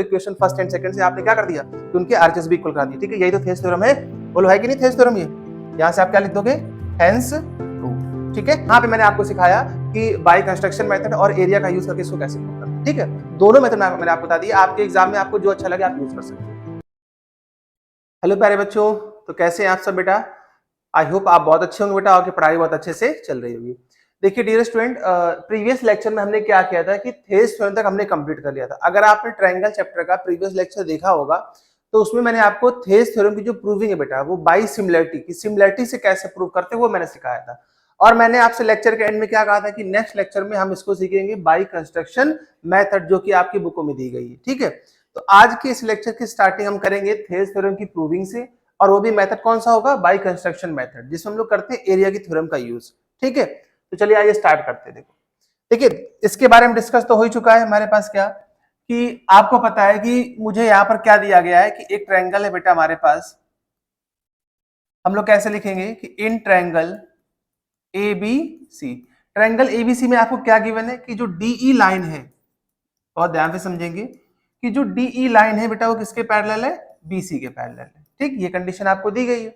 Equation first and second से आपने क्या कर दिया कि उनके आरएचएस भी इक्वल करा दिए। ठीक है, यही तो थेस थ्योरम है। बोलो है कि नहीं थेस थ्योरम? ये यहां से आप क्या लिख दोगे? Hence prove. ठीक है, यहाँ पे मैंने आपको सिखाया कि बाय कंस्ट्रक्शन मेथड और एरिया का यूज करके इसको कैसे प्रूव करते हैं। ठीक है, दोनों मेथड मैंने आपको बता दिया। आपके एग्जाम में आपको जो अच्छा लगे आप यूज कर सकते हैं। हेलो प्यारे बच्चों, तो कैसे हैं आप सब बेटा? आई होप आप बहुत अच्छे होंगे बेटा, आपकी पढ़ाई बहुत अच्छे से चल रही होगी। देखिए डियर स्टूडेंट, प्रीवियस लेक्चर में हमने क्या किया था कि थेस थ्योरम तक हमने कंप्लीट कर लिया था। अगर आपने ट्रायंगल चैप्टर का प्रीवियस लेक्चर देखा होगा तो उसमें मैंने आपको थेस थ्योरम की जो प्रूविंग है बेटा, वो बाई सिमिलरिटी की सिमिलरिटी से कैसे प्रूव करते हैं वो मैंने सिखाया था। और मैंने आपसे लेक्चर के एंड में क्या कहा था कि नेक्स्ट लेक्चर में हम इसको सीखेंगे बाई कंस्ट्रक्शन मेथड, जो कि आपकी बुकों में दी गई है। ठीक है, तो आज के इस लेक्चर की स्टार्टिंग हम करेंगे थेस थ्योरम की प्रूविंग से, और वो भी मेथड कौन सा होगा? बाय कंस्ट्रक्शन मेथड, जिसमें हम लोग करते हैं एरिया की थ्योरम का यूज। ठीक है, तो चलिए आइए स्टार्ट करते हैं। देखो देखिए, इसके बारे में डिस्कस तो हो ही चुका है हमारे पास, क्या कि आपको पता है कि मुझे यहाँ पर क्या दिया गया है कि एक ट्रायंगल है बेटा हमारे पास। हम लोग कैसे लिखेंगे कि in triangle A B C, triangle ABC में आपको क्या गिवन है कि जो डीई लाइन है, बहुत ध्यान से समझेंगे कि जो डीई लाइन है बेटा वो किसके पैरेलल है? बीसी के पैरेलल है। ठीक, ये कंडीशन आपको दी गई है।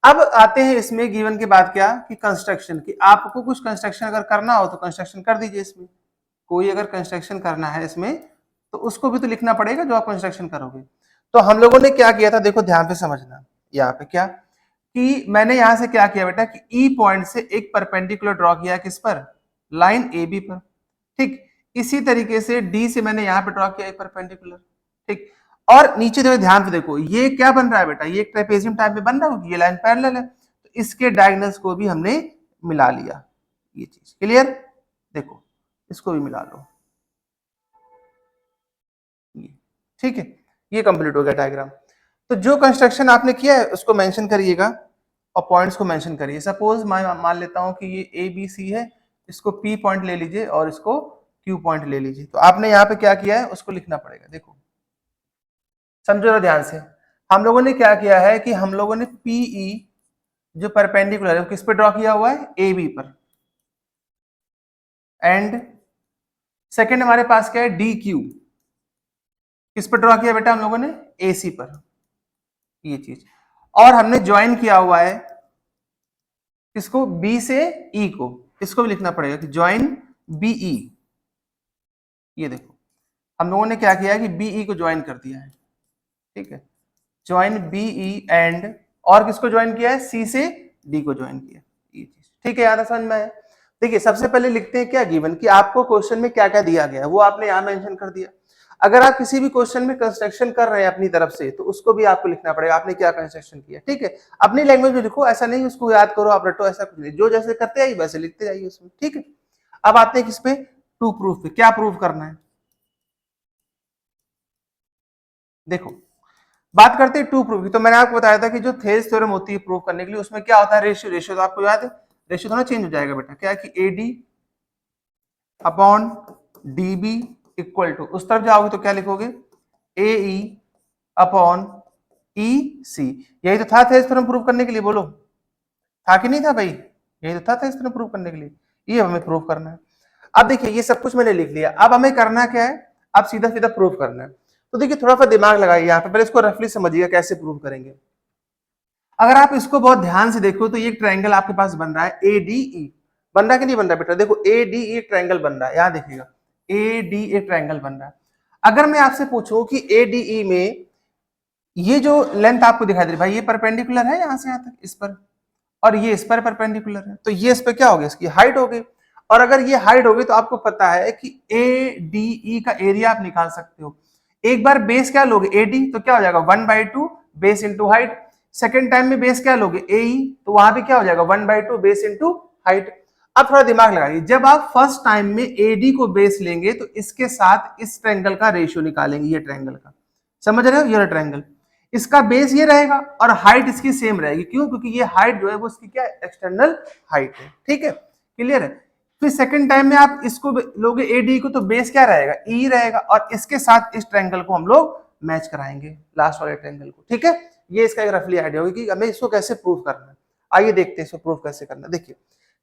अब आते हैं इसमें गिवन के बाद क्या कि कंस्ट्रक्शन की, आपको कुछ कंस्ट्रक्शन अगर करना हो तो कंस्ट्रक्शन कर दीजिए। इसमें कोई अगर कंस्ट्रक्शन करना है इसमें तो उसको भी तो लिखना पड़ेगा जो आप कंस्ट्रक्शन करोगे। तो हम लोगों ने क्या किया था, देखो ध्यान से समझना। यहाँ पे क्या कि मैंने यहां से क्या किया बेटा कि ई पॉइंट से एक परपेंडिकुलर ड्रॉ किया, किस पर? लाइन ए बी पर। ठीक, इसी तरीके से डी से मैंने यहाँ पे ड्रॉ किया एक परपेंडिकुलर। ठीक, और नीचे देखो, ध्यान से देखो, ये क्या बन रहा है बेटा? ये एक ट्रेपेजियम टाइप में बन रहा है, ये लाइन पैरेलल है, तो इसके डायगोनल्स को भी हमने मिला लिया। ये चीज क्लियर? देखो इसको भी मिला लो, ये ठीक है, ये कंप्लीट हो गया डायग्राम। तो जो कंस्ट्रक्शन आपने किया है उसको मेंशन करिएगा और पॉइंट्स को मेंशन करिए। सपोज मैं मान लेता हूं कि ये ए बी सी है, इसको पी पॉइंट ले लीजिए और इसको क्यू पॉइंट ले लीजिए। तो आपने यहाँ पे क्या किया है उसको लिखना पड़ेगा। देखो समझो ना ध्यान से, हम लोगों ने क्या किया है कि हम लोगों ने पीई जो परपेंडिकुलर है किस पे ड्रॉ किया हुआ है? ए बी पर। एंड सेकेंड हमारे पास क्या है? डी क्यू किस पर ड्रॉ किया बेटा हम लोगों ने? ए सी पर। ये चीज, और हमने ज्वाइन किया हुआ है किसको? बी से ई को। इसको भी लिखना पड़ेगा कि ज्वाइन बीई। ये देखो हम लोगों ने क्या किया है कि बीई को ज्वाइन कर दिया है। ठीक है, ज्वाइन बीई एंड, और किसको ज्वाइन किया है? सी से डी को ज्वाइन किया। ये चीज ठीक है, याद समझ में आया? देखिए सबसे पहले लिखते हैं क्या गिवन, कि आपको क्वेश्चन में क्या क्या दिया गया है वो आपने यहाँ मेंशन कर दिया। अगर आप किसी भी क्वेश्चन में कंस्ट्रक्शन कर रहे हैं अपनी तरफ से तो उसको भी आपको लिखना पड़ेगा, आपने क्या कंस्ट्रक्शन किया। ठीक है, अपनी लैंग्वेज में लिखो, ऐसा नहीं उसको याद करो आप रटो, ऐसा कुछ नहीं, जो जैसे करते जाइए वैसे लिखते जाइए उसमें। ठीक है, अब आते हैं किस पे? टू प्रूफ पे। क्या प्रूफ करना है? देखो बात करते हैं टू प्रूफ की। तो मैंने आपको बताया था कि जो थेस थ्योरम होती है प्रूव करने के लिए उसमें क्या होता है? रेशियो। रेशियो तो आपको याद है, रेशियो थोड़ा चेंज हो जाएगा बेटा, क्या कि AD upon DB equal to, उस तरफ जाओगे तो क्या लिखोगे? A E upon E C. यही तो था थेस थ्योरम प्रूव करने के लिए, बोलो था कि नहीं था भाई? यही तो था थेस थ्योरम प्रूव करने के लिए, ये हमें प्रूव करना है। अब देखिए ये सब कुछ मैंने लिख लिया, अब हमें करना क्या है? अब सीधा सीधा प्रूव करना है। तो देखिए थोड़ा सा दिमाग लगाइए यहाँ पे, पहले इसको रफली समझिएगा कैसे प्रूव करेंगे। अगर आप इसको बहुत ध्यान से देखो तो ये ट्रायंगल आपके पास बन रहा है एडीई। बन रहा है कि नहीं बन रहा बेटा? देखो एडीई ट्रायंगल बन रहा है, यहां देखिएगा एडीई ट्रायंगल बन रहा है। अगर मैं आपसे पूछूं कि एडीई में ये जो लेंथ आपको दिखाई दे रही है भाई, ये परपेंडिकुलर है यहां से यहां तक इस पर, और ये इस पर परपेंडिकुलर है, तो ये इस पर क्या हो गया? इसकी हाइट हो गई। और अगर ये हाइट हो गई तो आपको पता है कि ए डी ई का एरिया आप निकाल सकते हो। एक बार बेस क्या लोगे? एडी, तो क्या हो जाएगा? 1/2 base into height. Second time में बेस क्या लोगे? ए ई, तो वहां भी क्या हो जाएगा? 1/2 बेस इंटू हाइट। अब थोड़ा दिमाग लगाइए, जब आप फर्स्ट टाइम में एडी को बेस लेंगे तो इसके साथ इस ट्रायंगल का रेशियो निकालेंगे, ये ट्रायंगल का, समझ रहे हो? ये ट्रायंगल, इसका बेस ये रहेगा और हाइट इसकी सेम रहेगी। क्यों? क्योंकि ये हाइट जो है वो इसकी क्या? एक्सटर्नल हाइट है। ठीक है, क्लियर है? फिर सेकंड टाइम में आप इसको लोगे एडी को, तो बेस क्या रहेगा? ई रहेगा, और इसके साथ इस ट्रायंगल को हम लोग मैच कराएंगे, लास्ट वाले ट्रायंगल को। ठीक है, ये इसका एक रफली आइडिया होगा कि हमें इसको कैसे प्रूव करना है। आइए देखते हैं इसको प्रूव कैसे करना है। देखिए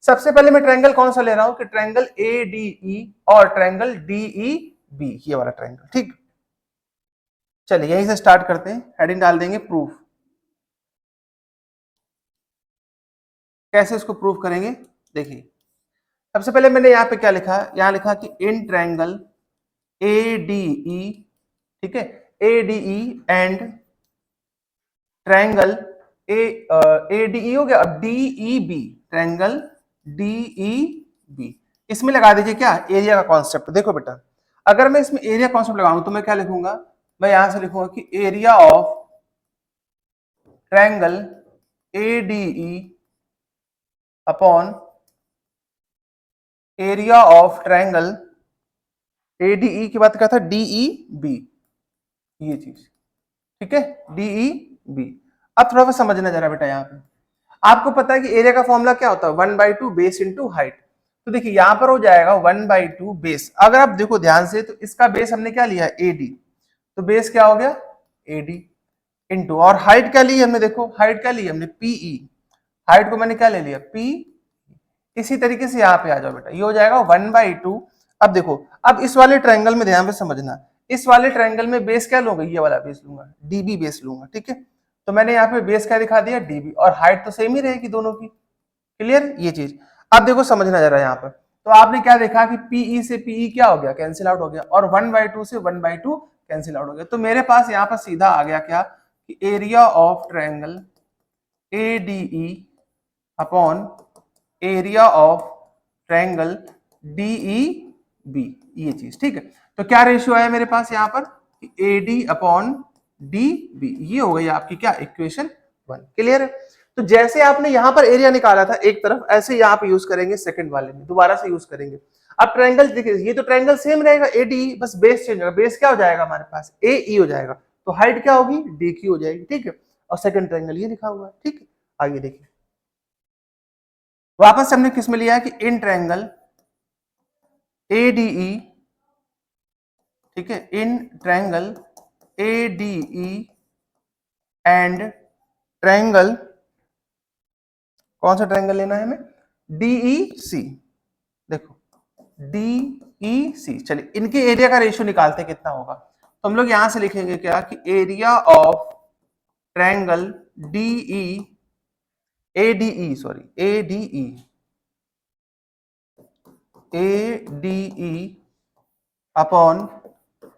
सबसे पहले मैं ट्रायंगल कौन सा ले रहा हूं कि ट्रायंगल ए डी ई और ट्रायंगल डी ई बी, ये वाला ट्रायंगल। ठीक, चलिए यहीं से स्टार्ट करते हैं, हेडिंग डाल देंगे प्रूफ। कैसे इसको प्रूफ करेंगे देखिए, सबसे पहले मैंने यहाँ पे क्या लिखा, यहाँ लिखा कि इन ट्रायंगल ADE, ठीक है, ADE एंड ट्रायंगल ADE हो गया, अब DEB, ट्रायंगल DEB, इसमें लगा दीजिए क्या, एरिया का कॉन्सेप्ट। देखो बेटा, अगर मैं इसमें एरिया कॉन्सेप्ट लगाऊं तो मैं क्या लिखूंगा, मैं यहां से लिखूंगा कि area of triangle ADE upon area of triangle ADE की बात करता था DEB, ये चीज, ठीक है, DEB। अब थोड़ा सा समझना जरा बेटा, यहाँ पे आपको पता है कि एरिया का फॉर्मूला क्या होता है, 1/2 बेस इंटू हाइट। तो देखिए यहाँ पर हो जाएगा 1/2 बेस, अगर आप देखो ध्यान से तो इसका बेस हमने क्या लिया, AD, तो बेस क्या हो गया AD इंटू, और हाइट क्या ली हमने, देखो हाइट क्या ली हमने PE, हाइट को मैंने क्या ले लिया P। इसी तरीके से यहाँ पे आ जाओ बेटा, ये हो जाएगा 1/2। अब देखो, अब इस वाले ट्रायंगल में ध्यान से समझना, इस वाले ट्रायंगल में बेस क्या लूंगा, ये वाला बेस लूंगा, DB बेस लूंगा, ठीक है। तो मैंने यहाँ पे बेस क्या दिखा दिया DB, और हाइट तो सेम ही रहेगी दोनों की, क्लियर ये चीज। अब देखो समझना जरा यहाँ पर, तो आपने क्या देखा कि PE से PE क्या हो गया, कैंसिल आउट हो गया, और 1/2 से 1/2 कैंसिल आउट हो गया। तो मेरे पास यहाँ पर सीधा आ गया क्या, कि area of triangle ADE upon area of triangle DEB, ये चीज, ठीक है। तो क्या रेशियो आया मेरे पास यहाँ पर, AD अपॉन DB, ये हो गई आपकी क्या, इक्वेशन 1, क्लियर है। तो जैसे आपने यहाँ पर एरिया निकाला था एक तरफ, ऐसे यहाँ पे यूज करेंगे सेकंड वाले में, दोबारा से यूज करेंगे। अब ट्रायंगल देखिए, ये तो ट्रायंगल सेम रहेगा ADE, बस बेस चेंज होगा, बेस क्या हो जाएगा हमारे पास AE हो जाएगा, तो हाइट क्या होगी DQ हो जाएगी, ठीक है। और सेकंड ट्रायंगल ये लिखा हुआ है, ठीक है। आइए देखिए, वापस हमने किस में लिया है कि इन ट्रायंगल ADE, ठीक है, in triangle ADE and triangle, कौन सा ट्रायंगल लेना है हमें, DEC, देखो DEC। चलिए इनके एरिया का रेशियो निकालते हैं कितना होगा, तो हम लोग यहां से लिखेंगे क्या, कि area of triangle DE ADE, sorry ADE upon,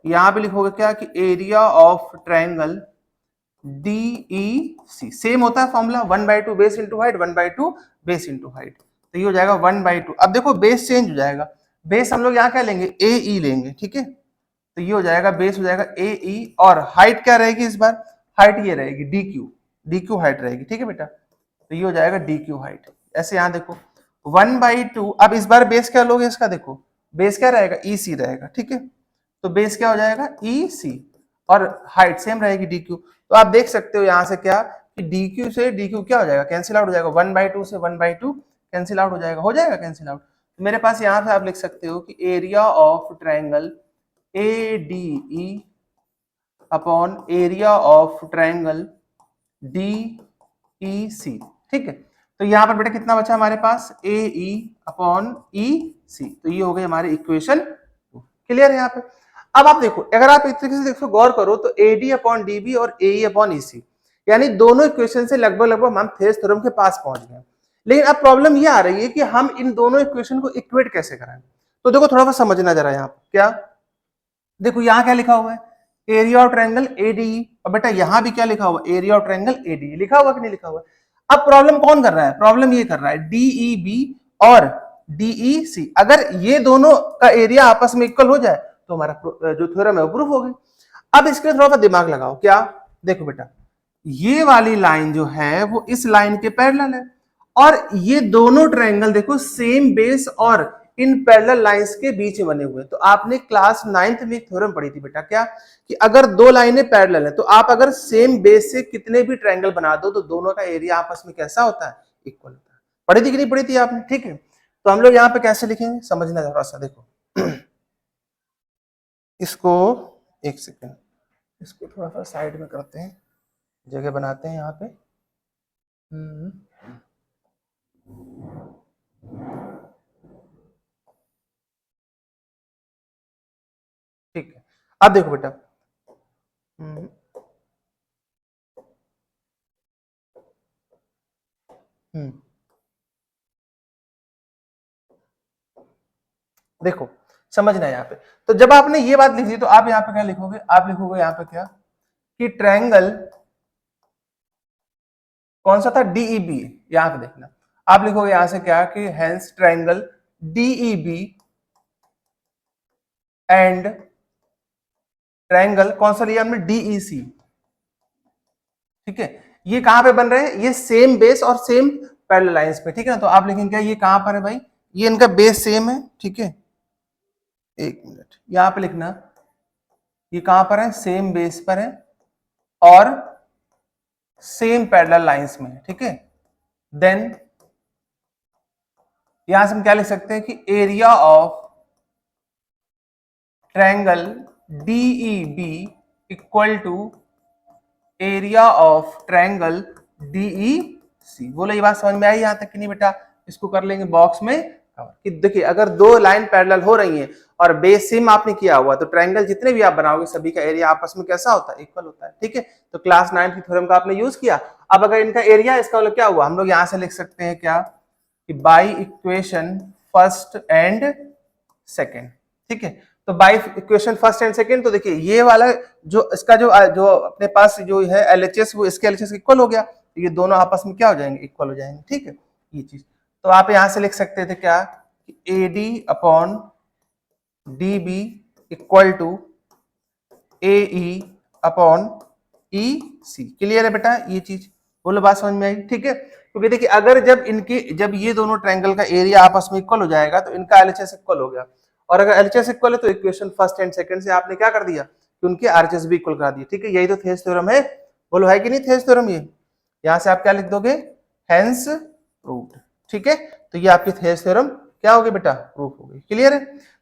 यहां पे लिखोगे क्या, कि area of triangle DEC, same होता है formula, 1/2 base into height, 1/2 base into height, तो ये हो जाएगा 1/2। अब देखो बेस चेंज हो जाएगा, बेस हम लोग यहाँ क्या लेंगे AE लेंगे, ठीक है। तो ये हो जाएगा, बेस हो जाएगा AE, और हाइट क्या रहेगी इस बार, हाइट ये रहेगी DQ हाइट रहेगी, ठीक है बेटा। तो ये हो जाएगा DQ हाइट, ऐसे यहाँ देखो 1/2, अब इस बार बेस क्या लोगे इसका, देखो बेस क्या रहेगा EC रहेगा, ठीक है। तो बेस क्या हो जाएगा EC, और हाइट सेम रहेगी DQ। तो आप देख सकते हो यहाँ से क्या, कि DQ से DQ क्या हो जाएगा, कैंसिल आउट हो जाएगा, 1/2 से 1/2 कैंसिल आउट हो जाएगा कैंसिल आउट। तो मेरे पास यहाँ से आप लिख सकते हो कि area of triangle ADE upon area of triangle DEC, ठीक है। तो यहाँ पर बेटा कितना बचा हमारे पास, AE अपॉन EC, तो ये हो गई हमारी इक्वेशन, क्लियर है यहाँ पे। अब आप देखो, अगर आप इस तरीके से देखो, गौर करो, तो AD अपॉन DB और AE अपॉन EC, यानी दोनों इक्वेशन से लगभग लगभग हम थेरेस थ्योरम के पास पहुंच गए। लेकिन अब प्रॉब्लम ये आ रही है कि हम इन दोनों इक्वेशन को इक्वेट कैसे करें। तो देखो थोड़ा सा समझना जरा, यहाँ क्या, देखो यहाँ क्या लिखा हुआ है, एरिया ऑफ ट्रायंगल ADE, और बेटा यहाँ भी क्या लिखा हुआ, एरिया ऑफ ट्रायंगल ADE, लिखा हुआ कि नहीं लिखा हुआ। अब प्रॉब्लम कौन कर रहा है, प्रॉब्लम ये कर रहा है DEB और DEC, अगर ये दोनों का एरिया आपस में इक्वल हो जाए तो हमारा जो थ्योरम है वो प्रूफ हो गई। अब इसके लिए थोड़ा सा दिमाग लगाओ, क्या, देखो बेटा, ये वाली लाइन जो है वो इस लाइन के पैरेलल है, और ये दोनों ट्रायंगल देखो सेम बेस और इन पैरेलल लाइंस के बीच में बने हुए। तो आपने क्लास 9th में एक थ्योरम पढ़ी थी बेटा, क्या, कि अगर दो लाइनें पैरेलल है तो आप अगर सेम बेस से कितने भी ट्रायंगल बना दो तो दोनों का एरिया आपस में कैसा होता है, इक्वल होता है। पढ़ी थी कि नहीं पढ़ी थी आपने, ठीक है। तो हम लोग यहाँ पे कैसे लिखेंगे, समझना थोड़ा सा, देखो इसको, एक सेकेंड, इसको थोड़ा सा साइड में करते हैं, जगह बनाते हैं यहाँ पे। ठीक है। अब देखो बेटा, हम्म, हम्म, देखो समझना है यहाँ पे। तो जब आपने ये बात लिखी तो आप यहाँ पे क्या लिखोगे, आप लिखोगे यहाँ पे क्या कि ट्रायंगल कौन सा था, डीईबी। यहां पे देखना, आप लिखोगे यहां से क्या कि hence triangle DEB and triangle कौन सा लिया हमने, डीईसी। ठीक है, ये कहां पे बन रहे हैं, ये सेम बेस और सेम पैरेलल लाइंस पे। ठीक है ना, तो आप लिखेंगे क्या, ये कहां पर है भाई, ये इनका बेस सेम है। ठीक है, एक मिनट यहां पे लिखना, ये कहां पर है, सेम बेस पर है और सेम पैरेलल लाइंस में। ठीक है, देन यहां से हम क्या लिख सकते हैं कि area of triangle DEB equal to area of triangle DEC. बोलो ये बात समझ में आई यहां तक कि नहीं बेटा, इसको कर लेंगे बॉक्स में कवर। कि देखिए अगर दो लाइन पैरेलल हो रही हैं और बेस सेम आपने किया हुआ, तो ट्रायंगल जितने भी आप बनाओगे सभी का एरिया आपस में कैसा होता है, इक्वल होता है। ठीक है, तो क्लास 9 की थ्योरम का आपने यूज किया। अब अगर इनका एरिया, इसका मतलब क्या हुआ, हम लोग यहां से लिख सकते हैं क्या कि by equation first and second. ठीक है, तो by equation first and second, तो देखिए ये वाला जो इसका जो अपने पास जो है एलएचएस, वो इसके एलएचएस इक्वल हो गया, तो ये दोनों आपस में क्या हो जाएंगे, इक्वल हो जाएंगे। ठीक है, ये चीज तो आप यहां से लिख सकते थे क्या कि AD upon DB equal to AE upon E C. Clear है बेटा ये चीज, बोलो बात समझ में आई। ठीक है, क्योंकि देखिए अगर जब ये दोनों ट्रायंगल का एरिया आपस में इक्वल हो जाएगा तो इनका एलएचएस इक्वल हो गया, और अगर एलएचएस इक्वल है तो इक्वेशन फर्स्ट एंड सेकंड से आपने क्या कर दिया कि उनके आरएचएस भी इक्वल करा दिए। ठीक है, यही तो थेस थ्योरम है, बोलो है कि नहीं थेस थ्योरम। ये यहां से आप क्या लिख दोगे, हेंस प्रूव्ड। ठीक है, तो ये आपकी थेस थ्योरम क्या हो गई बेटा, प्रूफ हो गई। क्लियर है।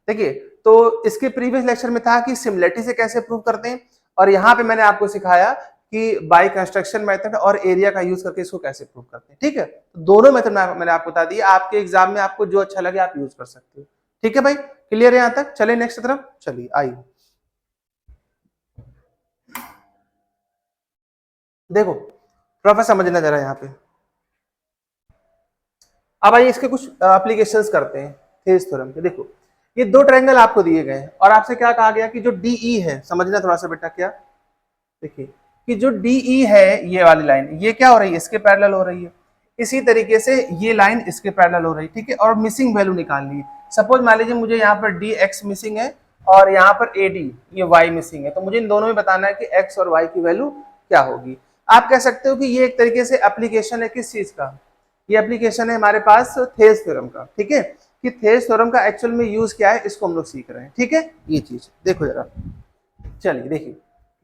देखिए तो इसके प्रीवियस लेक्चर में था कि सिमिलरिटी से कैसे प्रूव करते हैं, और यहाँ पे मैंने आपको सिखाया कि बाय कंस्ट्रक्शन मेथड और एरिया का यूज करके इसको कैसे प्रूव करते हैं। ठीक है, तो दोनों मेथड मैंने आपको बता दिया, आपके एग्जाम में आपको जो अच्छा लगे आप यूज कर सकते हो। ठीक है भाई, क्लियर है यहां तक। चलिए नेक्स्ट तरफ, चलिए आइए देखो प्रोफेसर समझना जरा यहाँ पे। अब आइए इसके कुछ एप्लीकेशंस करते हैं थेस थ्योरम के। देखो ये दो ट्रायंगल आपको दिए गए हैं और आपसे क्या कहा गया कि जो डीई है, समझना थोड़ा सा बेटा क्या, देखिए कि जो डीई है ये वाली लाइन, ये क्या हो रही है, इसके पैरेलल हो रही है। इसी तरीके से ये लाइन इसके पैरेलल हो रही है। ठीक है, और मिसिंग वैल्यू निकालनी है। सपोज मान लीजिए मुझे यहाँ पर डी एक्स मिसिंग है और यहाँ पर ए डी ये वाई मिसिंग है, तो मुझे इन दोनों में बताना है कि एक्स और वाई की वैल्यू क्या होगी। आप कह सकते हो कि ये एक तरीके से एप्लीकेशन है किस चीज का, ये एप्लीकेशन है हमारे पास थेस थ्योरम का। ठीक है, कि थेस थ्योरम का एक्चुअल में यूज क्या है इसको हम लोग सीख रहे हैं। ठीक है, ये चीज देखो जरा, चलिए देखिए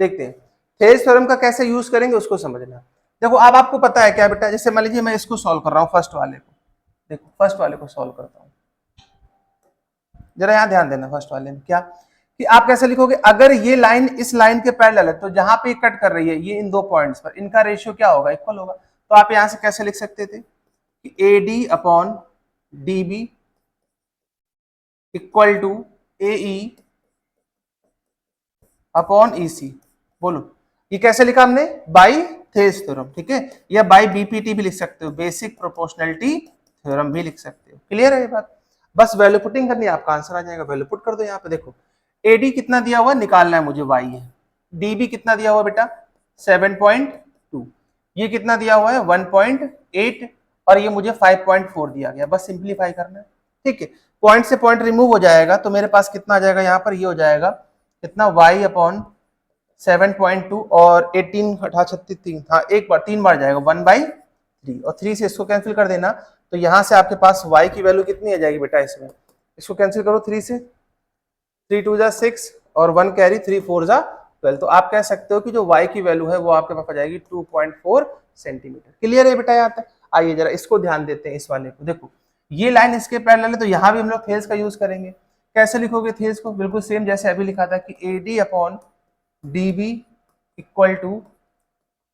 देखते हैं थेस थ्योरम का कैसे यूज करेंगे उसको समझना। देखो अब आपको पता है क्या बेटा, जैसे मान लीजिए मैं इसको सॉल्व कर रहा हूँ फर्स्ट वाले को, देखो फर्स्ट वाले को सॉल्व करता हूँ, जरा यहाँ ध्यान देना। फर्स्ट वाले में क्या कि आप कैसे लिखोगे, अगर ये लाइन इस लाइन के पैरेलल है तो जहां पे कट कर रही है ये इन दो पॉइंट्स पर, इनका रेशियो क्या होगा, इक्वल होगा। तो आप यहां से कैसे लिख सकते थे कि A D upon D B equal to A E upon E C. बोलो ये कैसे लिखा हमने, बाई थेस थ्योरम। ठीक है, या बाई बीपीटी भी लिख सकते हो, बेसिक प्रोपोर्शनैलिटी थ्योरम भी लिख सकते हो। क्लियर है ये बात, बस वैल्यू पुटिंग करनी है, आपका आंसर आ जाएगा। वैल्यू पुट कर दो यहाँ पे। देखो एडी कितना दिया हुआ निकालना है मुझे, वाई है। डीबी कितना दिया हुआ बेटा 7.2, ये कितना दिया हुआ है 1.8, और ये मुझे 5.4 दिया गया। बस सिंप्लीफाई करना है। ठीक है, पॉइंट से पॉइंट रिमूव हो जाएगा तो मेरे पास कितना आ जाएगा यहाँ पर, ये हो जाएगा कितना y अपॉन 7.2 और 18 हटा 36 3, हाँ एक बार 3 बार जाएगा 1/3, और 3 से इसको कैंसिल कर देना तो यहाँ से आपके पास y की वैल्यू कितनी आ जाएगी बेटा, इसमें इसको कैंसिल करो 3 से, 3 2 जा 6 और 1 कैरी 3 4 जा 12। तो आप कह सकते हो कि जो y की वैल्यू है वो आपके पास आ जाएगी 2.4 सेंटीमीटर। क्लियर है बेटा यहाँ तक। आइए जरा इसको ध्यान देते हैं, इस वाले को देखो, ये लाइन इसके पैरेलल है तो यहाँ भी हम लोग थेस का यूज करेंगे। कैसे लिखोगे थेस को, बिल्कुल सेम जैसे अभी लिखा था कि A D upon D B equal to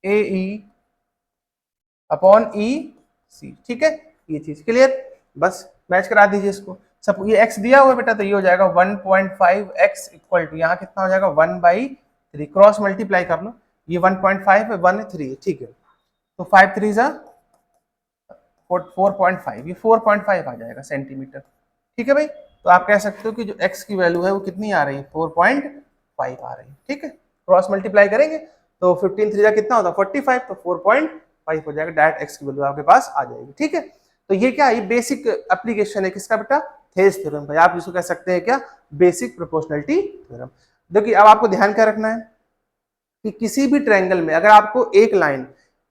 A E upon E C. ठीक है, ये चीज क्लियर, बस मैच करा दीजिए इसको। सब ये x दिया हुआ बेटा तो ये हो जाएगा 1.5x इक्वल टू यहाँ कितना हो जाएगा 1/3। 3 क्रॉस मल्टीप्लाई कर लो, ये 1.5 है, 1 है, 3 है, ठीक है। तो 5 3 जा 4.5, ये 4.5 आ जाएगा सेंटीमीटर, ठीक है भाई। तो आप कह सकते हो कि जो x की वैल्यू है वो कितनी आ रही है, 4.5 आ रही है, ठीक है। क्रॉस मल्टीप्लाई करेंगे तो 15 3 जा कितना होता है 45, तो 4.5 हो जाएगा, डायरेक्ट x की वैल्यू आपके पास आ जाएगी, ठीक है। तो ये क्या है, ये बेसिक एप्लीकेशन है किसका बेटा, थेल्स थ्योरम भाई, आप जिसको कह सकते हैं क्या, बेसिक प्रोपोर्शनलिटी थ्योरम। देखिए अब आपको ध्यान क्या रखना है कि किसी भी ट्रायंगल में अगर आपको एक लाइन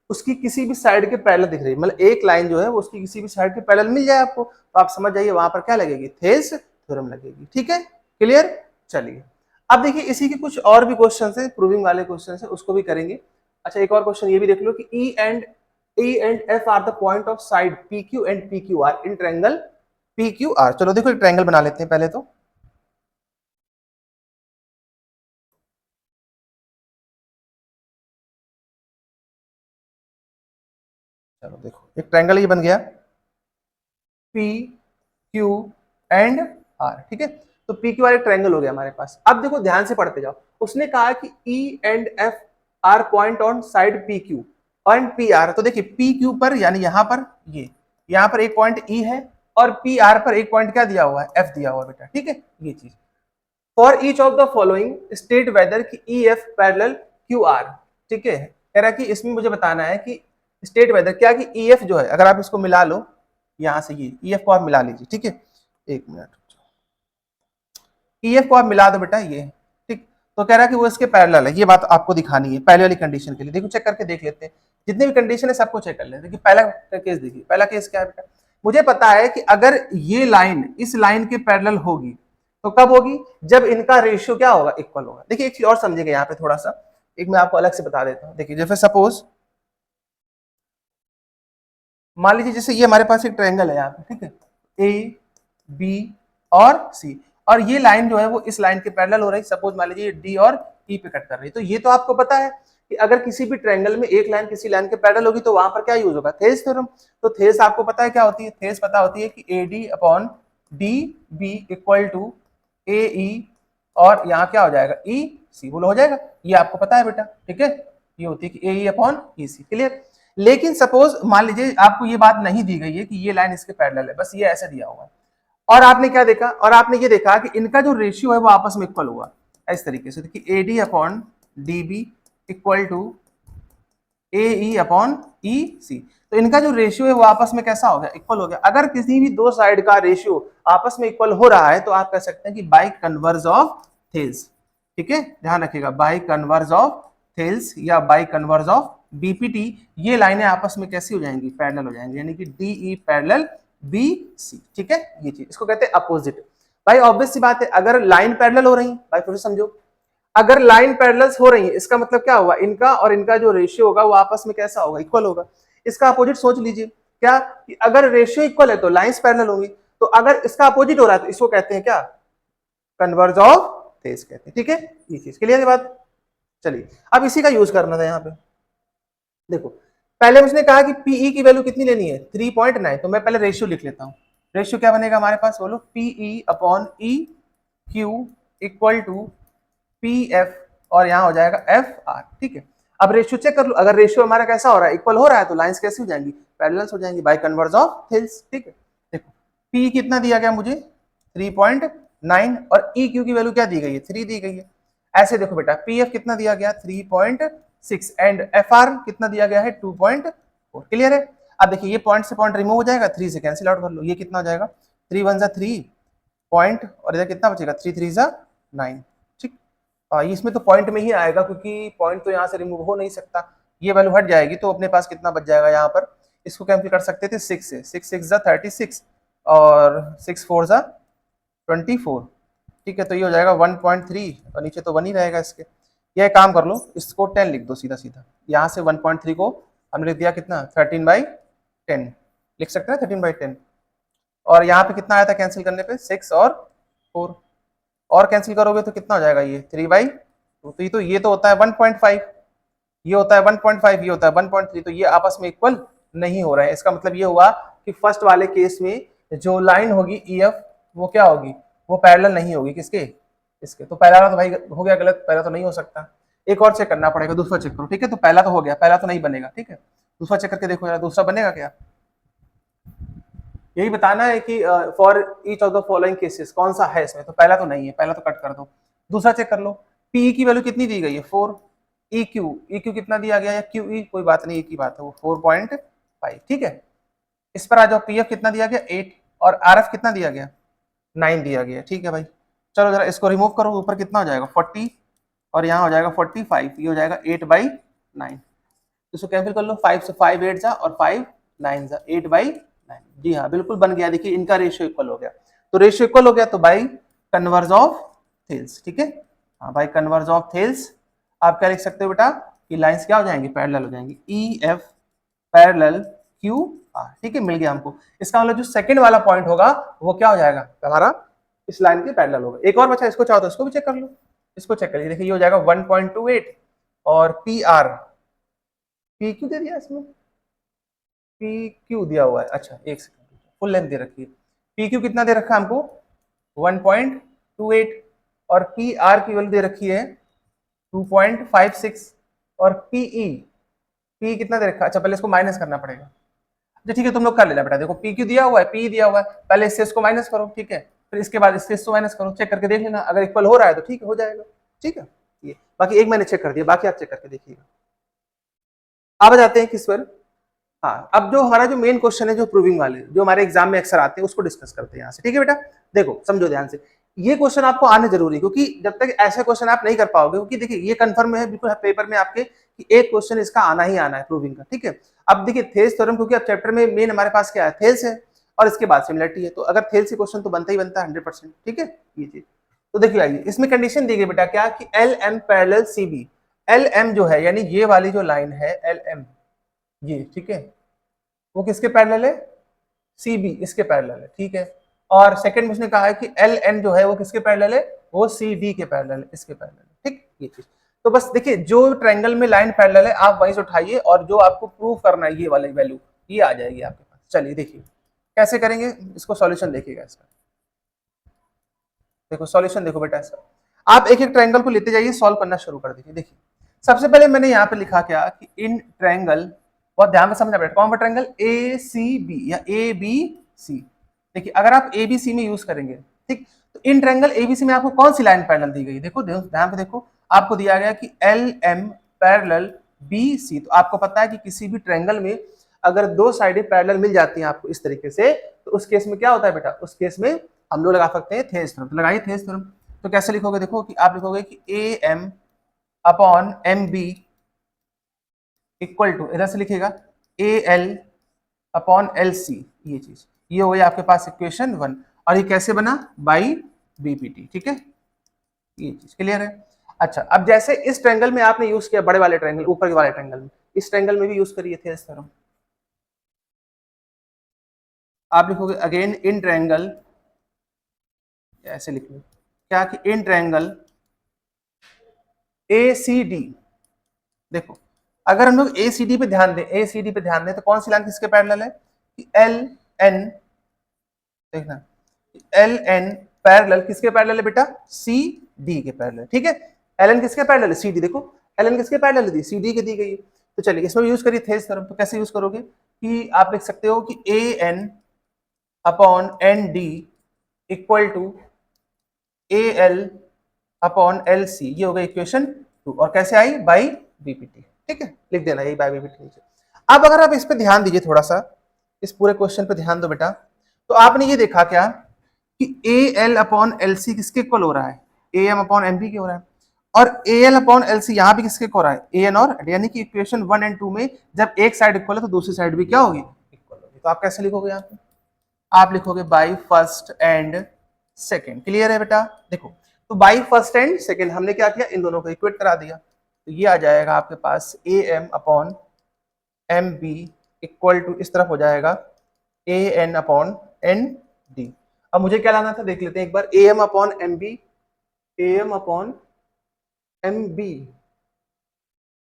उसकी किसी भी साइड के पैरेलल दिख रही है, मतलब एक लाइन जो है वो उसकी किसी भी साइड के पैरेलल मिल जाए आपको, तो आप समझ जाइए वहां पर क्या लगेगी, थेल्स थ्योरम लगेगी, ठीक है, क्लियर। चलिए अब देखिए इसी के कुछ और भी क्वेश्चन है, प्रूविंग वाले क्वेश्चन है, उसको भी करेंगे। अच्छा एक और क्वेश्चन ये भी देख लो कि E and F are the point of side PQ and PQR in triangle PQR। चलो देखो एक ट्रायंगल बना लेते हैं पहले तो। चलो देखो एक ट्रायंगल ये बन गया P Q एंड R, ठीक है। तो P Q R एक ट्रायंगल हो गया हमारे पास। अब देखो ध्यान से पढ़ते जाओ, उसने कहा कि E and F are point on side PQ and PR। तो देखिए PQ पर यानी यहाँ पर ये यहाँ पर एक पॉइंट E है और PR पर एक पॉइंट क्या दिया हुआ है, F दिया हुआ है बेटा, ठीक है ये चीज। For each of the following state whether की EF पैरेलल QR, ठीक है। कह रहा है कि इसमें मुझे बताना है कि स्टेट वेदर क्या कि EF जो है अगर आप इसको मिला लो यहां से, ये EF को आप मिला लीजिए, ठीक है। एक मिनट, EF को आप मिला दो बेटा ये, ठीक। तो कह रहा है कि वो इसके पैरेलल है, ये बात आपको दिखानी है पहले वाली कंडीशन के लिए। देखो चेक करके देख लेते हैं, जितने भी कंडीशन है सबको चेक कर लेते हैं। पहला केस देखिए, पहला केस क्या है बेटा, मुझे पता है कि अगर ये लाइन इस लाइन के पैरेलल होगी तो कब होगी, जब इनका रेशियो क्या होगा, इक्वल होगा। देखिए एक चीज और समझेगा यहाँ पे थोड़ा सा, एक मैं आपको अलग से बता देता हूँ। देखिए जैसे सपोज मान लीजिए जैसे ये हमारे पास एक ट्रायंगल है यहाँ पे, ठीक है, ए बी और सी, और ये लाइन जो है वो इस लाइन के पैरेलल हो रही है। सपोज मान लीजिए डी और ई पे कट कर रही है। तो ये तो आपको पता है कि अगर किसी भी ट्रायंगल में एक लाइन किसी लाइन के पैरेलल होगी तो वहां पर क्या यूज होगा, थेल्स थ्योरम। तो थेल्स आपको पता है क्या होती है, थेल्स पता होती है कि A D upon D B equal to A E, और यहाँ क्या हो जाएगा, ई सी, बोलो हो जाएगा, ये आपको पता है बेटा, ठीक है। ये होती है कि ए E upon E C, clear. लेकिन सपोज मान लीजिए आपको ये बात नहीं दी गई है कि ये लाइन इसके पैरेलल है, बस ये ऐसे दिया हुआ है, और आपने क्या देखा, और आपने ये देखा कि इनका जो रेशियो है वो आपस में इक्वल हुआ इस तरीके से। देखिए A D upon D B equal to A E upon E C, तो इनका जो रेशियो है वो आपस में कैसा हो गया, इक्वल हो गया। अगर किसी भी दो साइड का रेशियो आपस में इक्वल हो रहा है तो आप कह सकते हैं कि बाय कन्वर्ज ऑफ थेल्स, ठीक है, ध्यान रखिएगा, बाय कन्वर्ज ऑफ थेल्स या बाय कन्वर्ज ऑफ बीपीटी, ये लाइनें आपस में कैसी हो जाएंगी, पैरेलल हो जाएंगी, यानी कि D E parallel B C, ठीक है। ये चीज इसको कहते हैं अपोजिट। भाई ऑब्वियस सी बात है, अगर लाइन पैरेलल हो रही है, भाई फिर से समझो, अगर लाइन पैरेलल्स हो रही है इसका मतलब क्या होगा, इनका और इनका जो रेशियो होगा वो आपस में कैसा होगा, इक्वल होगा। इसका अपोजिट सोच लीजिए, क्या कि अगर रेशियो इक्वल है तो लाइंस पैरेलल होंगी, तो अगर इसका अपोजिट हो रहा है तो इसको कहते हैं क्या, कन्वर्ज ऑफ थेल्स कहते हैं, ठीक है। ये चीज क्लियर है बात। चलिए अब इसी का यूज करना था यहाँ पे। देखो पहले उसने कहा कि पीई की वैल्यू कितनी लेनी है, 3.9, तो मैं पहले रेशियो लिख लेता हूँ। रेशियो क्या बनेगा हमारे पास, बोलो, PE upon E Q equal to P F, और यहाँ हो जाएगा एफ आर, ठीक है। अब रेशियो चेक कर लो, अगर रेशियो हमारा कैसा हो रहा है, इक्वल हो रहा है, तो लाइंस कैसी हो जाएंगी, पैरेलल्स हो जाएंगी, बाय कन्वर्ज ऑफ थेल्स, ठीक है। देखो पी कितना दिया गया मुझे 3.9, और ई क्यू की वैल्यू क्या दी गई है, 3 दी गई है। ऐसे देखो बेटा, पी एफ कितना दिया गया 3.6 एंड एफ आर कितना दिया गया है 2.4, क्लियर है। अब देखिए ये पॉइंट से पॉइंट रिमूव हो जाएगा, 3 से कैंसिल आउट कर लो, ये कितना हो जाएगा 3 1 3 पॉइंट, और इधर कितना बचेगा 3 3 9, ठीक। इसमें तो पॉइंट में ही आएगा क्योंकि पॉइंट तो यहाँ से रिमूव हो नहीं सकता, ये वैल्यू हट जाएगी, तो अपने पास कितना बच जाएगा यहाँ पर, इसको कैंसिल कर सकते थे 6 से, 6 6 36 और 6 4 24, ठीक है। तो ये हो जाएगा 1.3, और नीचे तो 1 ही रहेगा इसके। यह काम कर लो, इसको 10 लिख दो सीधा सीधा, यहाँ से 1.3 को हमने लिख दिया कितना 13/10, लिख सकते हैं 13/10, और यहाँ पे कितना आया था कैंसिल करने पे 6 और 4, और कैंसिल करोगे तो कितना हो जाएगा ये 3/2, तो ये तो होता है 1.5, ये होता है 1.5, ये होता है 1.3, तो ये आपस में इक्वल नहीं हो रहा है। इसका मतलब ये हुआ कि फर्स्ट वाले केस में जो लाइन होगी EF वो क्या होगी, वो पैरेलल नहीं होगी किसके, इसके। तो पहला तो भाई हो गया गलत, पहला तो नहीं हो सकता। एक और चेक करना पड़ेगा, दूसरा चेक करो, ठीक है। तो पहला तो हो गया, पहला तो नहीं बनेगा, ठीक है। दूसरा चेक करके देखो यार, दूसरा बनेगा क्या। यही बताना है कि for each of the following cases कौन सा है इसमें। तो पहला तो नहीं है, पहला तो कट कर दो। दूसरा चेक कर लो, पी की वैल्यू कितनी दी गई है 4, ई क्यू कितना दिया गया है, क्यू ई कोई बात नहीं, एक ही बात है वो 4.5, ठीक है। इस पर आ जाओ, पी एफ कितना दिया गया 8 और आर एफ कितना दिया गया 9 दिया गया, ठीक है भाई। चलो जरा इसको रिमूव करो, ऊपर कितना हो जाएगा 40 और यहाँ हो जाएगा 45, ये हो जाएगा 8/9। इसको कैंसिल कर लो, 5 से 5 8 जा और 5 9 जा 8/9। जी हाँ बिल्कुल बन गया, देखिए इनका रेशियो इक्वल हो गया। तो रेशियो इक्वल हो गया तो बाई कन्वर्ज ऑफ थेल्स, ठीक है। हाँ भाई कन्वर्ज ऑफ थेल्स, आप क्या लिख सकते हो बेटा कि लाइंस क्या हो जाएंगी, पैरेलल हो जाएंगी, ई एफ पैरेलल क्यू आर, ठीक है। मिल गया हमको। इसका मतलब जो सेकंड वाला पॉइंट होगा वो क्या हो जाएगा हमारा, इस लाइन के पैरेलल होगा। एक और बचा, इसको चाहो तो इसको भी चेक कर लो, इसको चेक करिए, देखिए ये हो जाएगा 1.28 और पी आर, पी क्यू दे दिया इसमें, पी क्यू दिया हुआ है, अच्छा एक सेकंड, फुल लेंथ दे रखी है। पी क्यू कितना दे रखा है हमको 1.28 और पी आर की वैल्यू दे रखी है 2.56 और पीई, पी कितना दे रखा है, अच्छा पहले इसको माइनस करना पड़ेगा। अच्छा ठीक है, तुम लोग कर लेना बेटा, देखो पी क्यू दिया हुआ है, पी दिया हुआ है, पहले इससे इसको माइनस करो, ठीक है। फिर इसके बाद इससे इसको माइनस करो, चेक करके देख लेना, अगर इक्वल हो रहा है तो ठीक है हो जाएगा, ठीक है। ये बाकी एक मैंने चेक कर दिया, बाकी आप चेक करके देखिएगा। अब आ जाते हैं किस पर, हाँ अब जो हमारा जो मेन क्वेश्चन है, जो प्रूविंग वाले जो हमारे एग्जाम में अक्सर आते हैं, उसको डिस्कस करते हैं यहाँ से, ठीक है बेटा। देखो समझो ध्यान से, ये क्वेश्चन आपको आने जरूरी है, क्योंकि जब तक ऐसे क्वेश्चन आप नहीं कर पाओगे, क्योंकि देखिए ये कंफर्म है बिल्कुल पेपर में आपके कि एक क्वेश्चन इसका आना ही आना है प्रूविंग का, ठीक है। अब देखिए थेल्स थ्योरम, क्योंकि अब चैप्टर में मेन हमारे पास क्या है, थेल्स है और इसके बाद सिमिलरिटी है, तो अगर थेल्स से क्वेश्चन तो बनता ही बनता है 100%, ठीक है ये चीज। तो देखिए आइए, इसमें कंडीशन दी गई बेटा क्या कि L M parallel C B, L M जो है यानी ये वाली जो लाइन है एल एम, ये ठीक है, वो किसके पैरेलल है, सी बी इसके पैरेलल है, ठीक है। और सेकंड में उसने कहा है कि एल एन जो है वो किसके पैरेलल है, वो सी डी के पैरेलल है, इसके पैरेलल है, ठीक ये चीज। तो बस देखिए जो ट्रायंगल में लाइन पैरेलल है आप वहीं से उठाइए और जो आपको प्रूव करना है ये वाली वैल्यू ये आ जाएगी आपके पास। चलिए देखिए कैसे करेंगे इसको, सॉल्यूशन देखिएगा इसका। देखो सॉल्यूशन देखो बेटा इसका, आप एक एक ट्रायंगल को लेते जाइए, सॉल्व करना शुरू कर दीजिए। देखिए सबसे पहले मैंने यहाँ पे लिखा क्या कि इन ट्रायंगल, बहुत ध्यान से समझना बेटा, कौन सा ट्रायंगल ए सी बी या ए बी सी। देखिए अगर आप ए बी सी में यूज करेंगे, ठीक, तो इन ट्रायंगल ए बी सी में आपको कौन सी लाइन पैरेलल दी गई, देखो ध्यान पे देखो, आपको दिया गया कि L M parallel B C. तो आपको पता है कि किसी भी ट्रायंगल में अगर दो साइडें पैरेलल मिल जाती हैं आपको इस तरीके से, तो उस केस में क्या होता है बेटा, उस केस में हम लोग लगा सकते हैं थेल्स थ्योरम। तो लगाइए थेल्स थ्योरम। तो कैसे लिखोगे, देखो कि आप लिखोगे कि A M upon M B equal to, इधर से लिखिएगा A L upon L C, ये चीज, ये हो गई आपके पास इक्वेशन 1। और ये कैसे बना, बाई बीपीटी, ठीक है ये चीज क्लियर है। अच्छा अब जैसे इस ट्रायंगल में आपने यूज किया, बड़े वाले ट्रायंगल, ऊपर वाले ट्रायंगल में, इस ट्रायंगल में भी यूज करिए थेल्स थ्योरम। आप लिखोगे अगेन इन ट्रायंगल, ऐसे लिख लो क्या कि in triangle A C D, देखो अगर हम लोग ए सी डी पे ध्यान दें, ए सी डी पे ध्यान दें तो कौन सी लाइन किसके पैरेलल है कि एल एन, देखना एल एन पैरेलल किसके पैरेलल है बेटा, सी डी के पैरेलल, ठीक है। एल एन किसके पैरेलल है, सी डी, देखो एल एन किसके पैरेलल है, सी डी के दी गई है। तो चलिए इसमें यूज करिए थेल्स थ्योरम। तो कैसे यूज करोगे कि आप लिख सकते हो कि A N upon N D equal to A L upon L C, ये हो गई इक्वेशन 2। और कैसे आई, बाई बीपीटी, ठीक है लिख देना यही बाई बीपीटी नीचे। अब अगर आप इस पे ध्यान दीजिए थोड़ा सा, इस पूरे क्वेश्चन पे ध्यान दो बेटा, तो आपने ये देखा क्या कि A L upon L C किसके इक्वल हो रहा है, A M upon M B के हो रहा है, और A L upon L C यहाँ भी किसके इक्वल हो रहा है, ए एन और, यानी कि इक्वेशन 1 एंड 2 में जब एक साइड इक्वल है तो दूसरी साइड भी क्या होगी, इक्वल होगी। तो आप कैसे लिखोगे यहाँ पे, आप लिखोगे by first and second, clear है बेटा। देखो तो बाई फर्स्ट एंड सेकेंड हमने क्या किया, इन दोनों को इक्वेट करा दिया, तो ये आ जाएगा आपके पास A M upon M B equal to, इस तरफ हो जाएगा A N upon N D. अब मुझे क्या लाना था देख लेते हैं एक बार, A M upon M B, A M upon M B,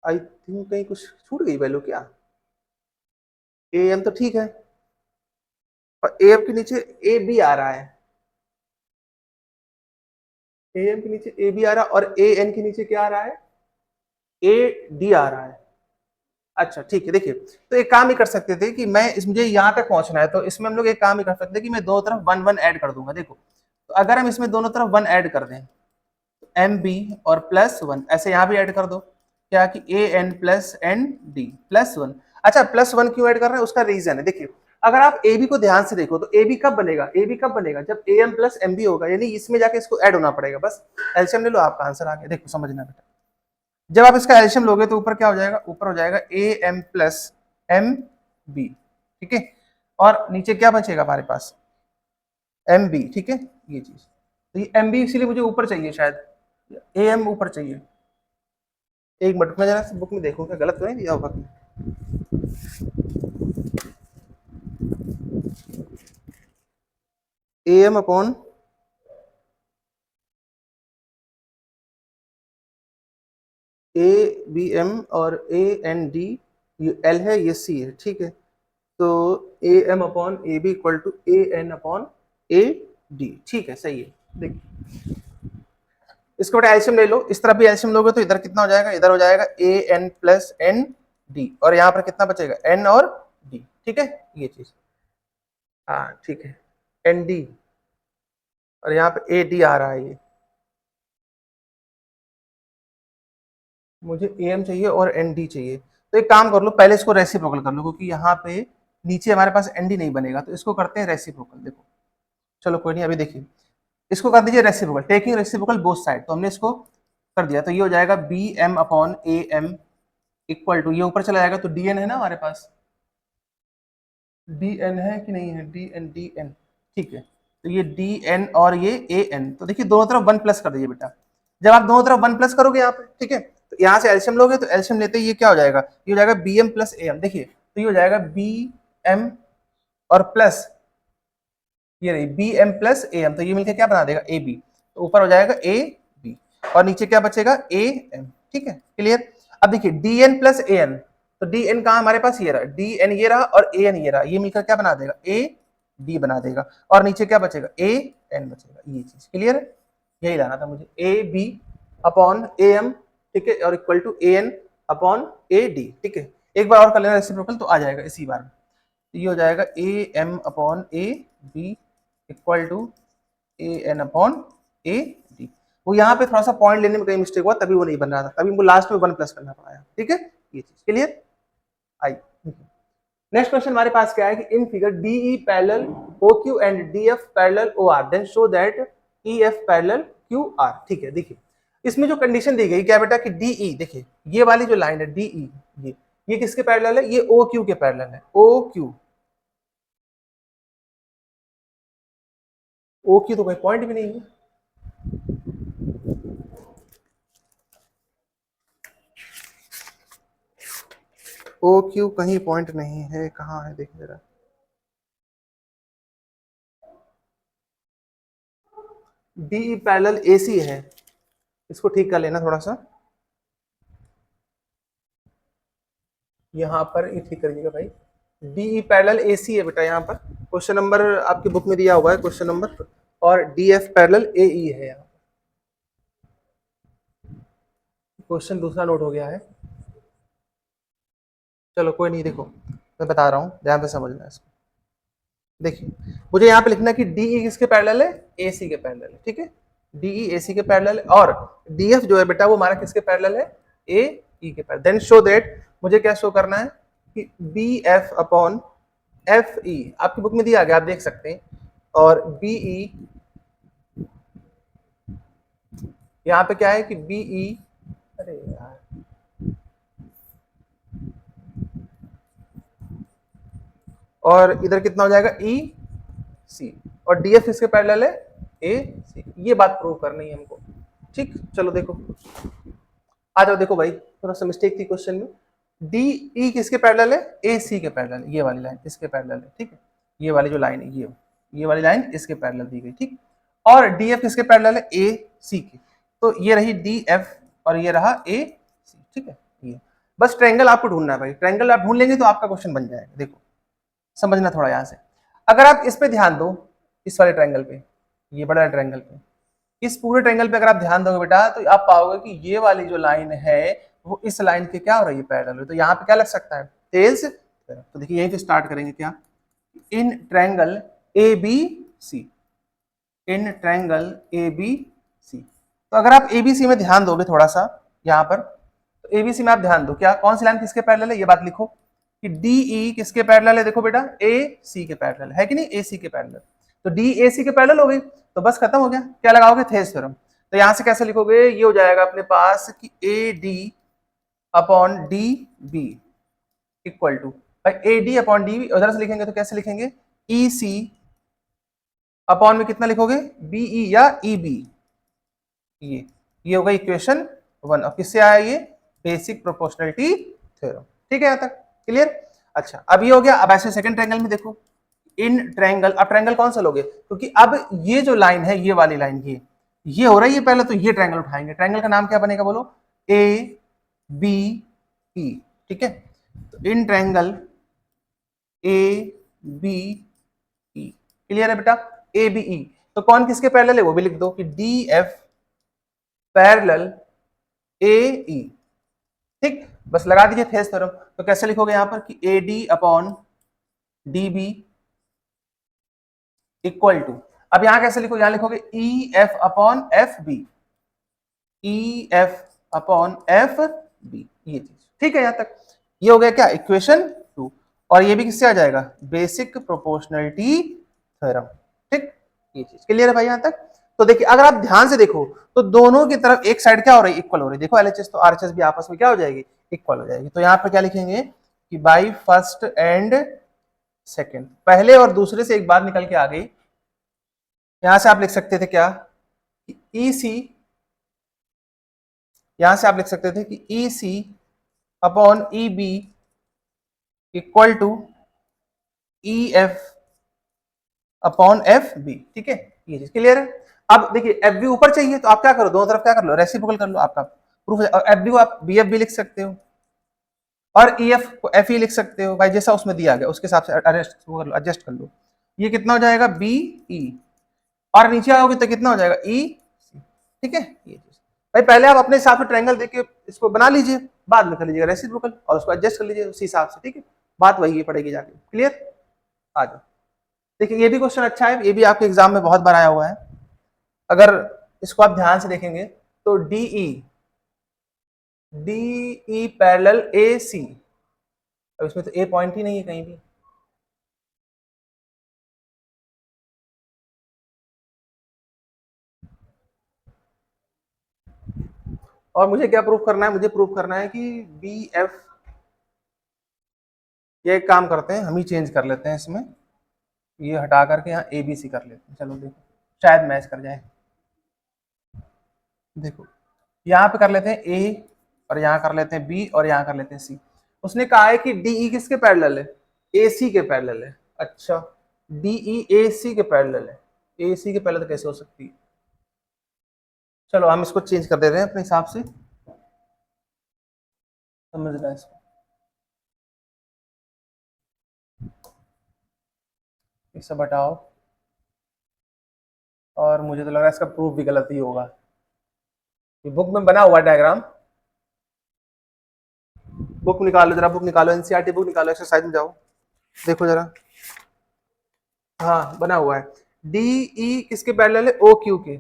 I think कहीं कुछ छूट गई वैल्यू क्या, ए एम तो ठीक है और ए एम के नीचे ए बी आ रहा है, ए एम के नीचे ए बी आ रहा है और ए एन के नीचे क्या आ रहा है, ए डी आ रहा है। अच्छा ठीक है, देखिए तो एक काम ही कर सकते थे कि मैं इस मुझे यहाँ तक पहुंचना है, तो इसमें हम लोग एक काम ही कर सकते हैं कि मैं दोनों तरफ वन वन ऐड कर दूंगा। देखो तो अगर हम इसमें दोनों तरफ वन ऐड कर दें, एम बी और प्लस वन, ऐसे यहाँ भी ऐड कर दो, क्या कि A N plus N D plus one. अच्छा प्लस वन क्यों ऐड कर रहे हैं, उसका रीजन है। देखिए अगर आप ए बी को ध्यान से देखो तो ए बी कब बनेगा, ए बी कब बनेगा जब A M plus M B होगा, यानी इसमें जाके इसको ऐड होना पड़ेगा। बस एल्शियम ले लो, आपका आंसर आ गया। देखो समझना बेटा, जब आप इसका एल्शियम लोगे तो ऊपर क्या हो जाएगा, ऊपर हो जाएगा A M plus M B, ठीक है, और नीचे क्या बचेगा हमारे पास, एम बी, ठीक है ये चीज। तो ये एम बी इसीलिए मुझे ऊपर चाहिए, शायद ए एम ऊपर चाहिए। एक मिनट में जरा बुक में देखूं क्या गलत तो नहीं दिया होगा। A M upon A B M और ए एन डी, ये एल है ये सी है, ठीक है। तो A M upon A B equal to A N upon A D, ठीक है सही है। देखिए इसको बेटा एल्शियम ले लो, इस तरफ भी एल्शियम लोगे तो इधर कितना हो जाएगा, इधर हो जाएगा A N plus N D, और यहाँ पर कितना बचेगा, एन और डी, ठीक है ये चीज। हाँ ठीक है, एन डी और यहाँ पे ए डी आ रहा है। ये मुझे ए एम चाहिए और एन डी चाहिए, तो एक काम कर लो, पहले इसको रेसिप्रोकल कर लो, क्योंकि यहाँ पे नीचे हमारे पास एन डी नहीं बनेगा, तो इसको करते हैं रेसिप्रोकल। देखो चलो कोई नहीं, अभी देखिए इसको कर दीजिए reciprocal, taking reciprocal both side, तो हमने इसको कर दिया, तो ये हो जाएगा B M upon A M equal to, ये ऊपर चला जाएगा तो डी एन है ना हमारे पास, डी एन है कि नहीं है, डी एन, ठीक है। तो ये डी एन और ये ए एन, तो देखिए दोनों तरफ वन प्लस कर दीजिए बेटा। जब आप दोनों तरफ वन प्लस करोगे यहाँ पे, ठीक है, तो यहाँ से एल्शियम लोगे तो एल्शियम लेते ही ये क्या हो जाएगा, ये हो जाएगा B M plus A M. देखिए तो ये हो जाएगा बी एम और प्लस ये रही B M plus A M, तो ये मिलकर क्या बना देगा, ए बी, तो ऊपर हो जाएगा ए बी और नीचे क्या बचेगा, ए एम, ठीक है क्लियर। अब देखिए D N plus A N, तो डी एन कहाँ हमारे पास, ये रहा, डी एन ये रहा और ए एन ये रहा, ये मिलकर क्या बना देगा, ए डी बना देगा, और नीचे क्या बचेगा, ए एन बचेगा। ये चीज क्लियर है, यही लाना था मुझे, A B upon A M, ठीक है, और equal to A N upon A D, ठीक है। एक बार और कर लेना रेसिप्रोकल तो आ जाएगा इसी बार में, तो ये हो जाएगा A M upon A B equal to A N upon A D. वो यहाँ पे थोड़ा सा पॉइंट लेने में कहीं मिस्टेक हुआ, तभी वो नहीं बन रहा था, तभी वो लास्ट में वन प्लस करना पड़ा, ठीक है ये चीज क्लियर आई। नेक्स्ट क्वेश्चन हमारे पास क्या है कि in figure D E parallel O Q and D F parallel O R, then show that E F parallel Q R, ठीक है। देखिए इसमें जो कंडीशन दी गई क्या बेटा कि डी ई, देखिए ये वाली जो लाइन है डी ई, ये किसके पैरेलल है, ये ओ क्यू के पैरेलल है, ओ क्यू, ओ क्यू तो कोई पॉइंट भी नहीं है, ओ क्यू कहीं पॉइंट नहीं है, कहाँ है देखिए जरा, डी पैरेलल ए सी है, इसको ठीक कर लेना थोड़ा सा, यहाँ पर ये ठीक करिएगा भाई, डी पैरेलल ए सी है बेटा, यहाँ पर क्वेश्चन नंबर आपकी बुक में दिया हुआ है क्वेश्चन नंबर, और डी एफ पैरेलल ए ई है, यहाँ क्वेश्चन दूसरा नोट हो गया है। चलो कोई नहीं, देखो मैं बता रहा हूँ, ध्यान से समझना इसको। देखिए मुझे यहाँ पे लिखना कि डी ई किसके पैरेलल है, ए सी के पैरेलल है, ठीक है, डी ई ए सी के पैरेलल है, और डी एफ जो है बेटा वो हमारा किसके पैरेलल है, ए ई के पैरेलल। देन शो दैट, मुझे क्या शो करना है कि B F upon F E, आपकी बुक में दिया गया आप देख सकते हैं, और बी ई यहाँ पे क्या है कि बी ई, अरे यार और इधर कितना हो जाएगा, ई सी, और डी एफ इसके पैरेलल है ए सी, ये बात प्रूव करनी है हमको, ठीक। चलो देखो आ जाओ, देखो भाई थोड़ा सा मिस्टेक थी क्वेश्चन में, डी ई किसके पैरेलल है, ए सी के पैरेलल, ये वाली लाइन इसके पैरेलल है, ठीक है, ये वाली जो लाइन है ये वाली लाइन इसके पैरेलल दी गई, ठीक। और डी एफ किसके पैरेलल है, ए सी के, तो ये रही डी एफ और ये रहा ए सी, ठीक है। ये बस ट्रायंगल आपको ढूंढना है भाई, ट्रायंगल आप ढूंढ लेंगे तो आपका क्वेश्चन बन जाएगा। देखो समझना थोड़ा यहाँ से, अगर आप इस पे ध्यान दो, इस वाले ट्रायंगल पे, ये बड़ा ट्रायंगल पे, इस पूरे ट्रायंगल पे अगर आप ध्यान दोगे बेटा तो आप पाओगे कि ये वाली जो लाइन है वो इस लाइन के क्या हो रही है, पैरेलल। तो यहाँ पे क्या लग सकता है, थेल्स थ्योरम। तो देखिए यहीं से स्टार्ट करेंगे क्या, in triangle A B C, in triangle A B C. तो अगर आप ए बी सी में ध्यान दोगे थोड़ा सा यहाँ पर, तो ए बी सी में आप ध्यान दो, क्या कौन सी लाइन किसके पैरेलल है, ये बात लिखो कि डी ई किसके पैरेलल है। देखो बेटा ए सी के पैरेलल है कि नहीं, ए सी के पैरेलल। तो डी ए सी के पैरेलल हो गई, तो बस खत्म हो गया। क्या लगाओगे, थेल्स थ्योरम। तो यहां से कैसे लिखोगे, ये हो जाएगा अपने पास कि A D upon D B equal to, A D upon D B उधर से लिखेंगे तो कैसे लिखेंगे, ई सी अपॉन में कितना लिखोगे, बीई या ई बी। ये होगा इक्वेशन 1। अब किससे आया ये, बेसिक प्रोपोर्शनलिटी थ्योरम। ठीक है यहाँ तक क्लियर। अच्छा अब ये हो गया। अब ऐसे सेकंड ट्रायंगल में देखो, इन ट्रायंगल, अब ट्रायंगल कौन सा लोगे, क्योंकि अब ये जो लाइन है, ये वाली लाइन ये हो रही है पहले, तो ये ट्रायंगल उठाएंगे। ट्रायंगल का नाम क्या बनेगा बोलो, ए बी ई। ठीक है, तो in triangle A B E, clear है बेटा, ए बी ई। तो कौन किसके पैरेलल है वो भी लिख दो कि डी एफ पैरेलल ए ई। ठीक, बस लगा दीजिए थेल्स थ्योरम। तो कैसे लिखोगे यहां पर कि A D upon D B equal to, अब यहां कैसे लिखो, यहां लिखोगे E F upon F B, E F upon F B, ये चीज। ठीक है, यहां तक ये हो गया क्या, इक्वेशन 2। और ये भी किससे आ जाएगा, बेसिक प्रोपोर्शनलिटी थ्योरम। ठीक, ये चीज क्लियर है भाई यहां तक। तो देखिए अगर आप ध्यान से देखो तो दोनों की तरफ एक साइड क्या हो रही है, इक्वल हो रही है। देखो एलएचएस तो आरएचएस भी आपस में क्या हो जाएगी, इक्वल हो जाएगी। तो यहाँ पर क्या लिखेंगे कि बाई फर्स्ट एंड सेकेंड, पहले और दूसरे से एक बात निकल के आ गई। यहां से आप लिख सकते थे क्या, ई सी, यहां से आप लिख सकते थे कि E C upon E B equal to E F upon F B. ठीक है, ये चीज क्लियर है। अब देखिए एफ बी ऊपर चाहिए तो आप क्या करो, दोनों तरफ क्या कर लो, रेसिप्रोकल कर लो, आपका प्रूफ है। और एफ बी को आप बी एफ भी लिख सकते हो, और ई एफ को एफ ई लिख सकते हो भाई, जैसा उसमें दिया गया उसके हिसाब से एडजस्ट कर लो। ये कितना हो जाएगा, बी ई, और नीचे आओगे तो कितना हो जाएगा, ई सी। ठीक है, ये चीज भाई पहले आप अपने हिसाब से ट्रायंगल देख के इसको बना लीजिए, बाद में कर लीजिएगा रेसिप्रोकल और उसको एडजस्ट कर लीजिए उसी हिसाब से। ठीक है, बात वही पड़ेगी जाके। क्लियर, आ जाओ। देखिए ये भी क्वेश्चन अच्छा है, ये भी आपके एग्जाम में बहुत बार आया हुआ है। अगर इसको आप ध्यान से देखेंगे तो डी ई पैरेलल ए सी, अब इसमें तो ए पॉइंट ही नहीं है कहीं भी। और मुझे क्या प्रूफ करना है, मुझे प्रूफ करना है कि बी एफ, ये एक काम करते हैं हम ही चेंज कर लेते हैं इसमें, ये हटा करके यहाँ ए बी सी कर लेते हैं। चलो देखो शायद मैच कर जाए। देखो यहाँ पे कर लेते हैं ए, और यहाँ कर लेते हैं बी, और यहाँ कर लेते हैं सी। उसने कहा है कि डी ई किसके पैरेलल है, ए सी के पैरेलल है। अच्छा, डी ई ए सी के पैरेलल है, ए सी के पैरेलल तो कैसे हो सकती है। चलो हम इसको चेंज कर दे रहे हैं अपने हिसाब से, समझना इसको। इसे हटाओ, और मुझे तो लग रहा है इसका प्रूफ भी गलत ही होगा। ये बुक में बना हुआ डायग्राम, बुक निकालो जरा, बुक निकालो, एनसीईआरटी बुक निकालो, एक्सरसाइज में जाओ, देखो जरा। हाँ बना हुआ है, डी ई किसके पैरेलल है, ओ क्यू के।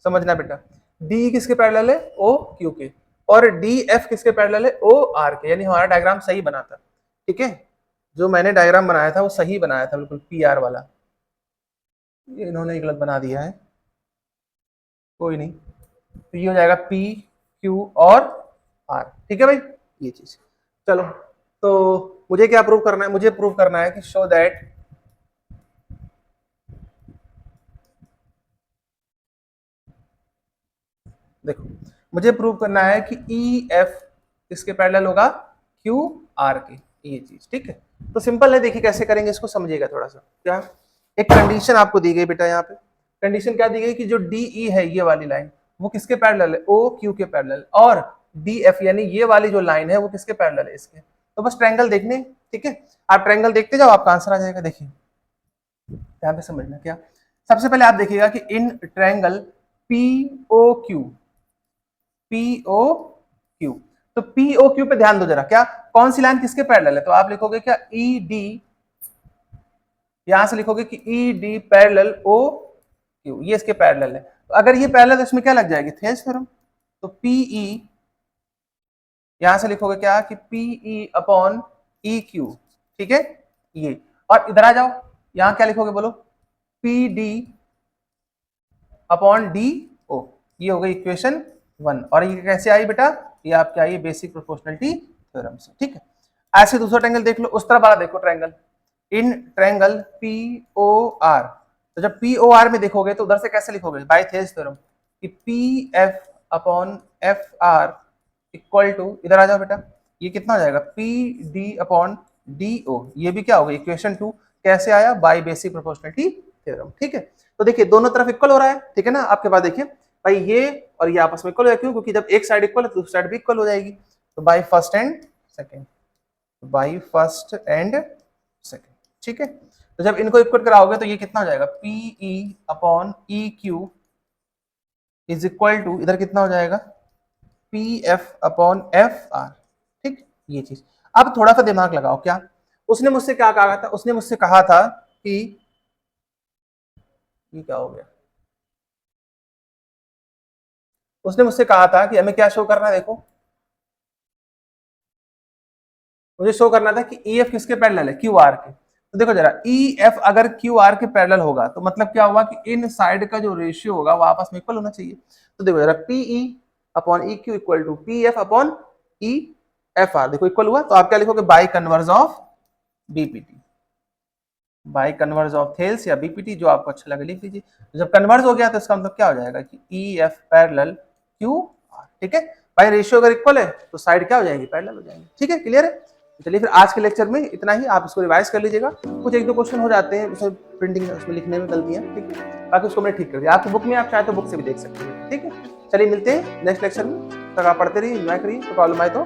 समझना बेटा, डी किसके पैरेलल है, ओ क्यू के, और डी एफ किसके पैरेलल है, ओ आर के। यानी हमारा डायग्राम सही बना था। ठीक है, जो मैंने डायग्राम बनाया था वो सही बनाया था, बिल्कुल पी आर वाला। ये इन्होंने गलत बना दिया है, कोई नहीं। तो ये हो जाएगा पी क्यू और आर। ठीक है भाई, ये चीज। चलो तो मुझे क्या प्रूव करना है, मुझे प्रूव करना है कि शो दैट देखो मुझे प्रूव करना है कि ई एफ किसके पैरेलल होगा, क्यू आर के, ये चीज। ठीक है, तो सिंपल है, देखिए कैसे करेंगे इसको, समझिएगा थोड़ा सा। क्या एक कंडीशन आपको दी गई बेटा, यहाँ पे कंडीशन क्या दी गई कि जो डी ई है ये वाली लाइन, वो किसके पैरेलल है, ओ क्यू के पैरेलल, और डी एफ यानी ये वाली जो लाइन है वो किसके पैरेलल है, इसके। तो बस ट्रायंगल देखने। ठीक है, आप ट्रायंगल देखते जाओ, आपका आंसर आ जाएगा। देखिए ध्यान से समझना। क्या, सबसे पहले आप देखिएगा कि in triangle P O Q, POQ। तो POQ पे ध्यान दो जरा, क्या कौन सी लाइन किसके पैरेलल है? तो आप लिखोगे क्या ED, यहां से लिखोगे कि ED पैरेलल OQ, ये इसके पैरेलल है। तो अगर ये पैरेलल है तो इसमें क्या लग जाएगी? Thales theorem. तो PE, यहां से लिखोगे क्या कि PE अपॉन EQ, ठीक है ये। और इधर आ जाओ, यहां क्या लिखोगे बोलो? PD अपॉन DO, ये हो गई इक्वेशन 1। और ये कैसे आई बेटा? ये आपके आई बेसिक प्रोपोर्शनलिटी थ्योरम से, ठीक है। ऐसे दूसरा ट्रायंगल देख लो, उस तरह वाला देखो ट्रायंगल, इन ट्रायंगल POR। तो जब POR में देखोगे तो उधर से कैसे लिखोगे? बाय थेल्स थ्योरम कि PF upon FR equal to, इधर आ जाओ बेटा, ये कितना हो जाएगा? PD अपॉन DO, ये भी क्या होगा? इक्वेशन 2। कैसे आया? बाय बेसिक प्रोपोर्शनलिटी थ्योरम, ठीक है। तो देखिए दोनों तरफ इक्वल हो रहा है, ठीक है ना। आपके पास देखिए भाई ये और ये आपस में इक्वल है, क्यों? क्योंकि जब एक साइड इक्वल है तो दूसरी साइड भी इक्वल हो जाएगी। तो by first and second, by first and second, ठीक है। तो जब इनको इक्वल कराओगे तो ये कितना हो जाएगा? PE upon EQ is equal to, इधर कितना हो जाएगा? PF अपॉन FR, ठीक, ये चीज। अब थोड़ा सा दिमाग लगाओ, क्या उसने मुझसे क्या कहा था? उसने मुझसे कहा था कि ये क्या हो गया? उसने मुझसे कहा था कि हमें क्या शो करना है? देखो मुझे शो करना था कि EF किसके पैरेलल है? QR के। तो देखो जरा, EF अगर QR के पैरेलल होगा तो मतलब क्या हुआ कि इन साइड का जो रेशियो होगा वो आपस में इक्वल होना चाहिए। तो देखो जरा, PE upon EQ equal to PF upon EFR, देखो इक्वल हुआ। तो आप क्या लिखोगे? By converse of BPT, by converse of Thales या BPT, जो आपको अच्छा लगे लिख लीजिए। तो जब कन्वर्ज हो गया तो इसका मतलब क्या हो जाएगा कि EF पैरेलल QR, ठीक है। भाई रेशियो अगर इक्वल है तो साइड क्या हो जाएगी? पैरेलल हो जाएंगे, ठीक है, क्लियर है। चलिए फिर आज के लेक्चर में इतना ही, आप इसको रिवाइज कर लीजिएगा। कुछ एक दो क्वेश्चन हो जाते हैं उसमें प्रिंटिंग उसमें लिखने में गलतियां, ठीक है, बाकी उसको मैंने ठीक कर दिया। आपकी बुक में आप चाहे तो बुक से भी देख सकते हैं, ठीक है। चलिए मिलते हैं नेक्स्ट लेक्चर में, तब तक आप पढ़ते रहिए, एंजॉय करिए, तो प्रॉब्लम आए तो